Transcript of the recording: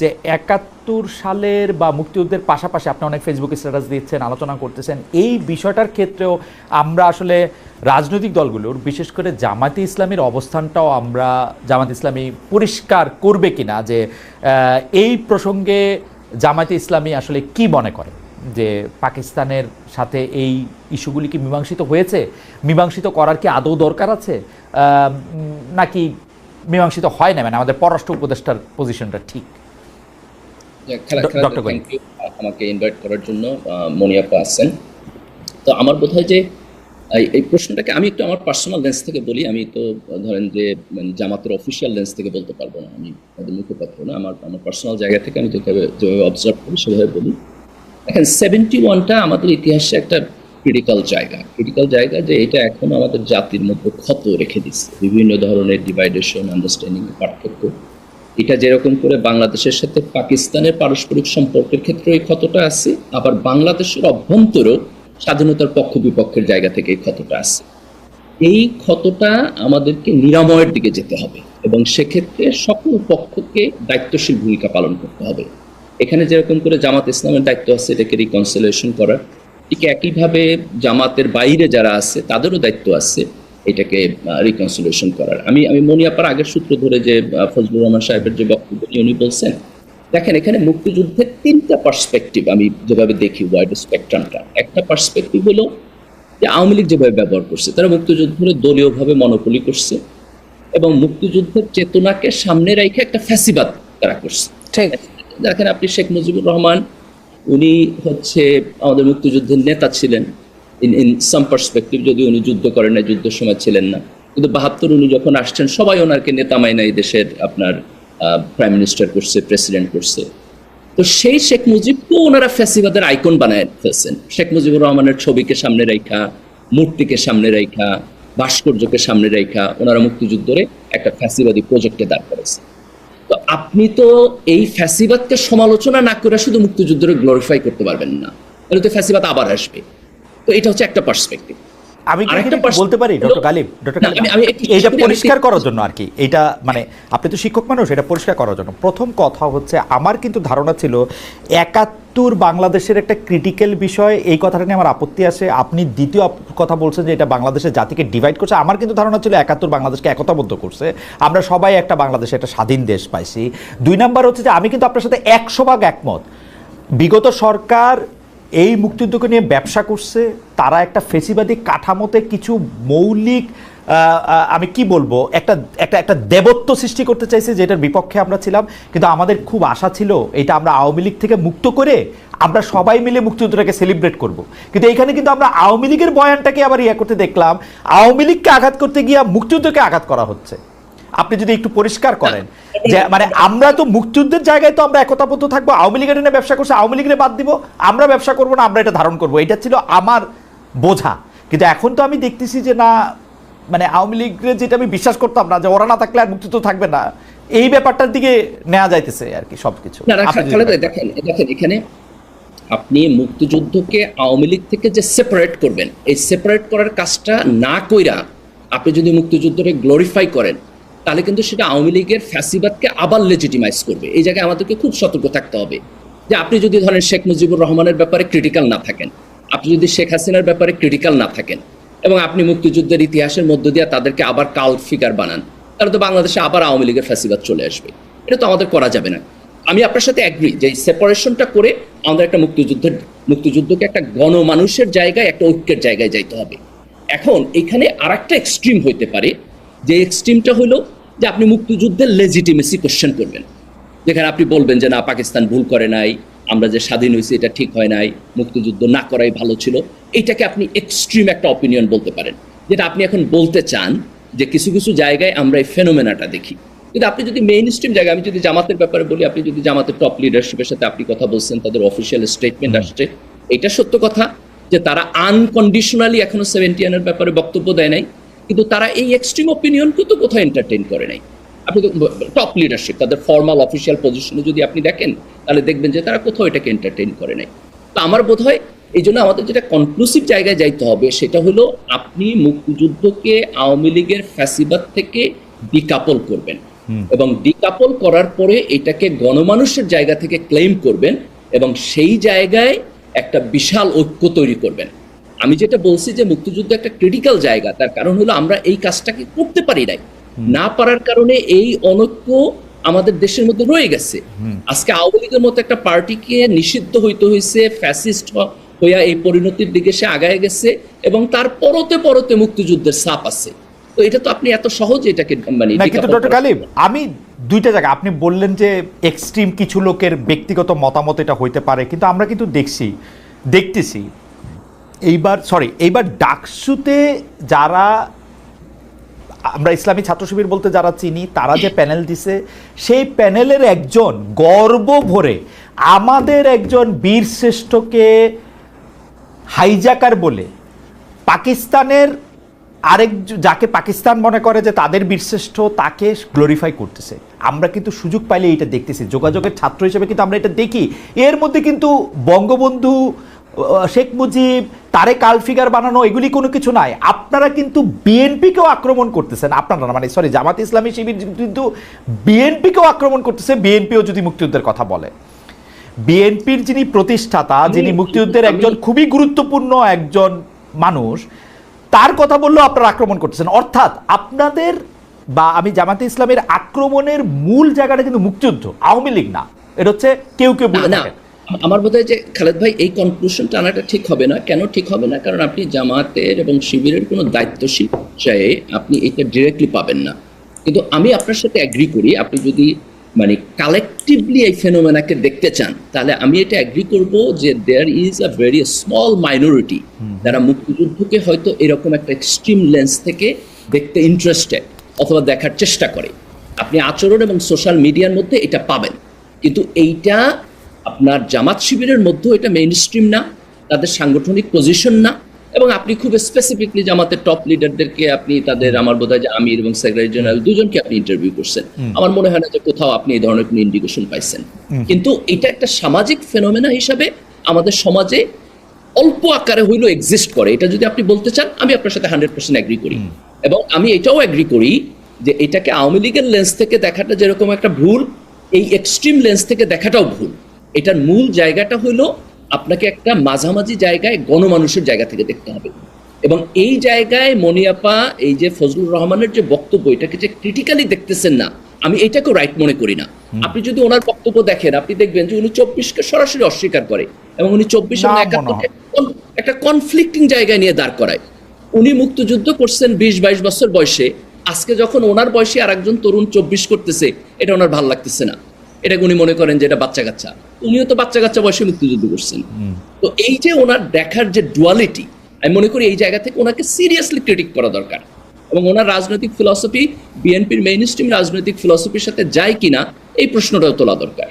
যে ৭১ সালের বা মুক্তিযুদ্ধের পাশাপাশি আপনি অনেক ফেসবুকে স্ট্যাটাস দিচ্ছেন, আলোচনা করতেছেন, এই বিষয়টার ক্ষেত্রেও আমরা আসলে রাজনৈতিক দলগুলোর বিশেষ করে জামায়াতে ইসলামীর অবস্থানটাও আমরা জামায়াতে ইসলামী পরিষ্কার করবে কিনা যে এই প্রসঙ্গে জামায়াতে ইসলামী আসলে কি মনে করে যে পাকিস্তানের সাথে এই ইস্যুগুলি কি মীমাংসিত হয়েছে, মীমাংসিত করার কি আদৌ দরকার আছে, নাকি মীমাংসিত হয় না, মানে আমাদের পররাষ্ট্র উপদেষ্টার পজিশনটা ঠিক? ডক্টর থ্যাংক ইউ আমাকে ইনভাইট করার জন্য। মনিয়াপা আছেন, তো আমার বোধ হয় যে এই প্রশ্নটাকে আমি একটু আমার পার্সোনাল লেন্স থেকে বলি। আমি তো ধরেন যে জামাতের অফিসিয়াল লেন্স থেকে বলতে পারবো না, আমি তাদের মুখপাত্র না। আমার পার্সোনাল জায়গা থেকে আমি যেভাবে অবজার্ভ করি সেভাবে বলি। এখন 71টা আমাদের ইতিহাসে একটা ক্রিটিক্যাল জায়গা, যে এটা এখন আমাদের জাতির মধ্যে ক্ষত রেখে দিচ্ছে, বিভিন্ন ধরনের ডিভাইডেশন, আন্ডারস্ট্যান্ডিং, পার্থক্য। এটা যেরকম করে বাংলাদেশের সাথে পাকিস্তানের পারস্পরিক সম্পর্কের ক্ষেত্রে এই ক্ষতটা আছে, আবার বাংলাদেশের অভ্যন্তরেও স্বাধীনতার পক্ষ বিপক্ষের জায়গা থেকে এই ক্ষতটা আছে। এই ক্ষতটা আমাদেরকে নিরাময়ের দিকে যেতে হবে এবং সেক্ষেত্রে সকল পক্ষকে দায়িত্বশীল ভূমিকা পালন করতে হবে। এখানে যেরকম করে জামাত ইসলামের দায়িত্ব আছে এটাকে রিকনসিলিয়েশন করার, ঠিক একইভাবে জামাতের বাইরে যারা আছে তাদেরও দায়িত্ব আছে এটাকে রিকনসিলিয়েশন করার। আমি মনিয়াপার আগের সূত্র ধরে যে ফজলুর রহমান সাহেবের যে বক্তব্য উনি বলছেন, দেখেন এখানে মুক্তিযুদ্ধের 3টা পার্সপেক্টিভ আমি যেভাবে দেখি, ওয়াইড স্পেকট্রামটা। একটা পার্সপেক্টিভ হলো যে আওয়ামী লীগ যেভাবে ব্যবহার করছে, তারা মুক্তিযুদ্ধে দলীয়ভাবে মনোপলি করছে এবং মুক্তিযুদ্ধের চেতনাকে সামনে রেখে একটা ফ্যাসিবাদ তারা করছে। দেখেন আপনি শেখ মুজিবুর রহমান, উনি হচ্ছে আমাদের মুক্তিযুদ্ধের নেতা ছিলেন ইন সাম পার্সপেক্টিভ, যদি উনি যুদ্ধ করেন না, যুদ্ধের সময় ছিলেন না, কিন্তু 72 উনি যখন আসছেন সবাই ওনাকে নেতা মাইনা এই দেশের আপনার প্রাইম মিনিস্টার করছে, প্রেসিডেন্ট করছে। তো সেই শেখ মুজিবকেও ওনারা ফ্যাসিবাদের আইকন বানায় ফেলছেন। শেখ মুজিবুর রহমানের ছবিকে সামনে রেখা, মূর্তিকে সামনে রেখা, ভাস্কর্যকে সামনে রেখা ওনারা মুক্তিযুদ্ধরে একটা ফ্যাসিবাদী প্রজেক্টে দাঁড় করেছে। তো আপনি তো এই ফ্যাসিবাদকে সমালোচনা না করে শুধু মুক্তিযুদ্ধরে গ্লোরিফাই করতে পারবেন না, তাহলে তো ফ্যাসিবাদ আবার আসবে। তো এটা হচ্ছে একটা পার্সপেক্টিভ। আমি বলতে পারি ডক্টর গালিব, এটা পরিষ্কার করার জন্য আর কি, এটা মানে আপনি তো শিক্ষক মানুষ, এটা পরিষ্কার করার জন্য প্রথম কথা হচ্ছে আমার কিন্তু ধারণা ছিল ৭১ বাংলাদেশের একটা ক্রিটিক্যাল বিষয়, এই কথাটা নিয়ে আমার আপত্তি আছে। আপনি দ্বিতীয় কথা বলছেন যে এটা বাংলাদেশের জাতিকে ডিভাইড করছে, আমার কিন্তু ধারণা ছিল ৭১ বাংলাদেশকে একতাবদ্ধ করছে, আমরা সবাই একটা বাংলাদেশে একটা স্বাধীন দেশ পাইছি। 2 নাম্বার হচ্ছে যে আমি কিন্তু আপনার সাথে 100% একমত, বিগত সরকার এই মুক্তিযুদ্ধকে নিয়ে ব্যবসা করছে, তারা একটা ফেসিবাদী কাঠামোতে কিছু মৌলিক আমি কি বলবো একটা একটা একটা দেবত্ব সৃষ্টি করতে চাইছে, যেটার বিপক্ষে আমরা ছিলাম। কিন্তু আমাদের খুব আশা ছিল এটা আমরা আওয়ামী লীগ থেকে মুক্ত করে আমরা সবাই মিলে মুক্তিযুদ্ধটাকে সেলিব্রেট করব। কিন্তু এইখানে কিন্তু আমরা আওয়ামী লীগের বয়ানটাকে আবার করতে দেখলাম, আওয়ামী লীগকে আঘাত করতে গিয়ে মুক্তিযুদ্ধকে আঘাত করা হচ্ছে। আপনি যদি একটু পরিষ্কার করেন যে মানে আমরা তো মুক্তিযুদ্ধের জায়গায় তো আমরা একতাবদ্ধ থাকবো, আওয়ামী লীগের নিয়ে ব্যবসা করছে, আওয়ামী লীগের বাদ দিব, আমরা ব্যবসা করবো না, আমরা এটা ধারণ করবো, এটা ছিল আমার বোঝা। কিন্তু এখন তো আমি দেখতেছি যে না, মানে আওয়ামী লীগের যেটা আমি বিশ্বাস করতাম না যে ওরা না থাকলে আর মুক্তিযুদ্ধ থাকবে না, এই ব্যাপারটার দিকে নেওয়া যাইতেছে আর কি সবকিছু। দেখেন এখানে আপনি মুক্তিযুদ্ধকে আওয়ামী লীগ থেকে যে সেপারেট করবেন, এই সেপারেট করার কাজটা না কইরা আপনি যদি মুক্তিযুদ্ধকে গ্লোরিফাই করেন, তাহলে কিন্তু সেটা আওয়ামী লীগের ফ্যাসিবাদকে আবার লেজিটিমাইজ করবে। এই জায়গায় আমাদেরকে খুব সতর্ক থাকতে হবে যে আপনি যদি ধরেন শেখ মুজিবুর রহমানের ব্যাপারে ক্রিটিক্যাল না থাকেন, আপনি যদি শেখ হাসিনার ব্যাপারে ক্রিটিক্যাল না থাকেন এবং আপনি মুক্তিযুদ্ধের ইতিহাসের মধ্য দিয়ে তাদেরকে আবার কাল্ট ফিগার বানান, তাহলে তো বাংলাদেশে আবার আওয়ামী লীগের ফ্যাসিবাদ চলে আসবে। এটা তো আমাদের করা যাবে না। আমি আপনার সাথে অ্যাগ্রি যে সেপারেশনটা করে আমাদের একটা মুক্তিযুদ্ধকে একটা গণমানুষের জায়গায়, একটা ঐক্যের জায়গায় যাইতে হবে। এখন এখানে আর একটা এক্সট্রিম হইতে পারে, যে এক্সট্রিমটা হলো যে আপনি মুক্তিযুদ্ধের লেজিটিমেসি কোশ্চেন করবেন, যেখানে আপনি বলবেন যে না, পাকিস্তান ভুল করে নাই, আমরা যে স্বাধীন হয়েছি এটা ঠিক হয় নাই, মুক্তিযুদ্ধ না করাই ভালো ছিল। এইটাকে আপনি এক্সট্রিম একটা অপিনিয়ন বলতে পারেন, যেটা আপনি এখন বলতে চান যে কিছু কিছু জায়গায় আমরা এই ফেনোমেনাটা দেখি। কিন্তু আপনি যদি মেইন স্ট্রিম জায়গায়, আমি যদি জামাতের ব্যাপারে বলি, আপনি যদি জামাতের টপ লিডারশিপের সাথে আপনি কথা বলছেন, তাদের অফিসিয়াল স্টেটমেন্ট আসছে, এটা সত্য কথা যে তারা আনকন্ডিশনালি এখনো 71-এর ব্যাপারে বক্তব্য দেয় নাই, কিন্তু তারা এই এক্সট্রিম অপিনিয়নকে তো কোথাও এন্টারটেইন করে নাই। আপনি টপ লিডারশিপ তাদের ফর্মাল অফিসিয়াল পজিশনে যদি আপনি দেখেন, তাহলে দেখবেন যে তারা কোথাও এটাকে এন্টারটেইন করে নাই। তো আমার বোধ হয় এই জন্য আমাদের যেটা কনক্লুসিভ জায়গায় যাইতে হবে, সেটা হলো আপনি মুক্তিযুদ্ধকে আওয়ামী লীগের ফ্যাসিবাদ থেকে ডিকাপল করবেন। এবং ডিকাপল করার পরে এটাকে গণমানুষের জায়গা থেকে ক্লেম করবেন এবং সেই জায়গায় একটা বিশাল ঐক্য তৈরি করবেন। আমি যেটা বলছি যে মুক্তিযুদ্ধ একটা ক্রিটিক্যাল জায়গা, তার কারণ হলো আমরা এই কাজটাকে করতে পারি নাই, না পারার কারণে এই অনৈক্য আমাদের দেশের মধ্যে রয়ে গেছে। আজকে আওয়ামী লীগের মতো একটা পার্টিকে নিষিদ্ধ হইতে হয়েছে, ফ্যাসিস্ট হইয়া এই পরিণতির দিকে সে আগায় গেছে এবং তার পরতে পরতে মুক্তিযুদ্ধের ছাপ আছে। তো এটা তো আপনি এত সহজ এটাকে মানে না, কিন্তু ডক্টর গালিব আমি দুইটা জায়গা আপনি বললেন যে এক্সট্রিম কিছু লোকের ব্যক্তিগত মতামত এটা হইতে পারে, কিন্তু আমরা কিন্তু দেখতেছি এইবার ডাকসুতে যারা আমরা ইসলামী ছাত্র শিবির বলতে যারা চিনি তারা যে প্যানেল দিছে, সেই প্যানেলের একজন গর্ব ভরে আমাদের একজন বীর শ্রেষ্ঠকে হাইজাকার বলে পাকিস্তানের আরেক যাকে পাকিস্তান মনে করে যে তাদের বীরশ্রেষ্ঠ তাকে গ্লোরিফাই করতেছে। আমরা কিন্তু সুযোগ পাইলে এটা দেখতেছি, যোগাযোগের ছাত্র হিসেবে কিন্তু আমরা এটা দেখি। এর মধ্যে কিন্তু বঙ্গবন্ধু, শেখ মুজিব, তারেক আল ফিগার বানানো এগুলি কোনো কিছু নাই। আপনারা কিন্তু বিএনপিকেও আক্রমণ করতেছেন, আপনারা মানে সরি জামাত ইসলামী শিবির কিন্তু বিএনপিকেও আক্রমণ করতেছে। বিএনপিও যদি মুক্তিযুদ্ধের কথা বলে, বিএনপির যিনি প্রতিষ্ঠাতা, যিনি মুক্তিযুদ্ধের একজন খুবই গুরুত্বপূর্ণ একজন মানুষ, তার কথা বললেও আপনারা আক্রমণ করতেছেন। অর্থাৎ আপনাদের বা আমি জামাতে ইসলামের আক্রমণের মূল জায়গাটা কিন্তু মুক্তিযুদ্ধ, আওয়ামী লীগ না। এটা হচ্ছে কেউ বলে না। আমার বোধ হয় যে খালেদ ভাই এই কনক্লুশনটা আনাটা ঠিক হবে না। কেন ঠিক হবে না? কারণ আপনি জামাতের এবং শিবিরের কোনো দায়িত্বশীল পর্যায়ে আপনি এটা ডিরেক্টলি পাবেন না। কিন্তু আমি আপনার সাথে অ্যাগ্রি করি, আপনি যদি মানে কালেকটিভলি এই ফেনোমেনাকে দেখতে চান তাহলে আমি এটা অ্যাগ্রি করব যে there is a very small minority যারা মুক্তিযুদ্ধকে হয়তো এরকম একটা এক্সট্রিম লেন্স থেকে দেখতে ইন্টারেস্টেড অথবা দেখার চেষ্টা করে। আপনি আচরণ এবং সোশ্যাল মিডিয়ার মধ্যে এটা পাবেন, কিন্তু এইটা আপনার জামাত শিবিরের মধ্যেও এটা মেইন স্ট্রিম না, তাদের সাংগঠনিক পজিশন না। এবং আপনি খুব স্পেসিফিকলি জামাতের টপ লিডারদেরকে আপনি তাদের আমার বোধ হয় যে আমির এবং সেক্রেটারি জেনারেল দুজনকে আপনি ইন্টারভিউ করছেন, আমার মনে হয় না যে কোথাও আপনি এই ধরনের কোনো ইন্ডিকেশন পাইছেন। কিন্তু এটা একটা সামাজিক ফেনোমেনা হিসাবে আমাদের সমাজে অল্প আকারে হইলেও এক্সিস্ট করে। এটা যদি আপনি বলতে চান আমি আপনার সাথে 100% এগ্রি করি। এবং আমি এটাও এগ্রি করি যে এটাকে আওয়ামী লীগের লেন্স থেকে দেখাটা যেরকম একটা ভুল, এই এক্সট্রিম লেন্স থেকে দেখাটাও ভুল। এটার মূল জায়গাটা হলো আপনাকে একটা মাঝামাঝি জায়গায় গণমানুষের জায়গা থেকে দেখতে হবে। এবং এই জায়গায় মনিয়াপা এই যে ফজলুর রহমানের যে বক্তব্য, এটাকে যে ক্রিটিক্যালি দেখতেছেন না, আমি এটাকেও রাইট মনে করি না। আপনি যদি ওনার বক্তব্য দেখেন আপনি দেখবেন যে উনি 24কে সরাসরি অস্বীকার করে এবং উনি 24 এবং 71কে একটা কনফ্লিক্টিং জায়গায় নিয়ে দাঁড় করায়। উনি মুক্তিযুদ্ধ করছেন 20-22 বছর বয়সে, আজকে যখন ওনার বয়সী আর একজন তরুণ 24 করতেছে এটা ওনার ভালো লাগতেছে না, এটাকে উনি মনে করেন যে এটা বাচ্চা কাচ্চা। উনিও তো বাচ্চা কাচ্চা বয়সে মুক্তিযুদ্ধ করছেন। তো এই যে ওনার দেখার যে ডুয়ালিটি, আমি মনে করি এই জায়গা থেকে ওনাকে সিরিয়াসলি ক্রিটিক করা দরকার। এবং ওনার রাজনৈতিক ফিলসফি বিএনপির মেইন স্ট্রিম রাজনৈতিক ফিলসফির সাথে যায় কিনা এই প্রশ্নটাও তোলা দরকার।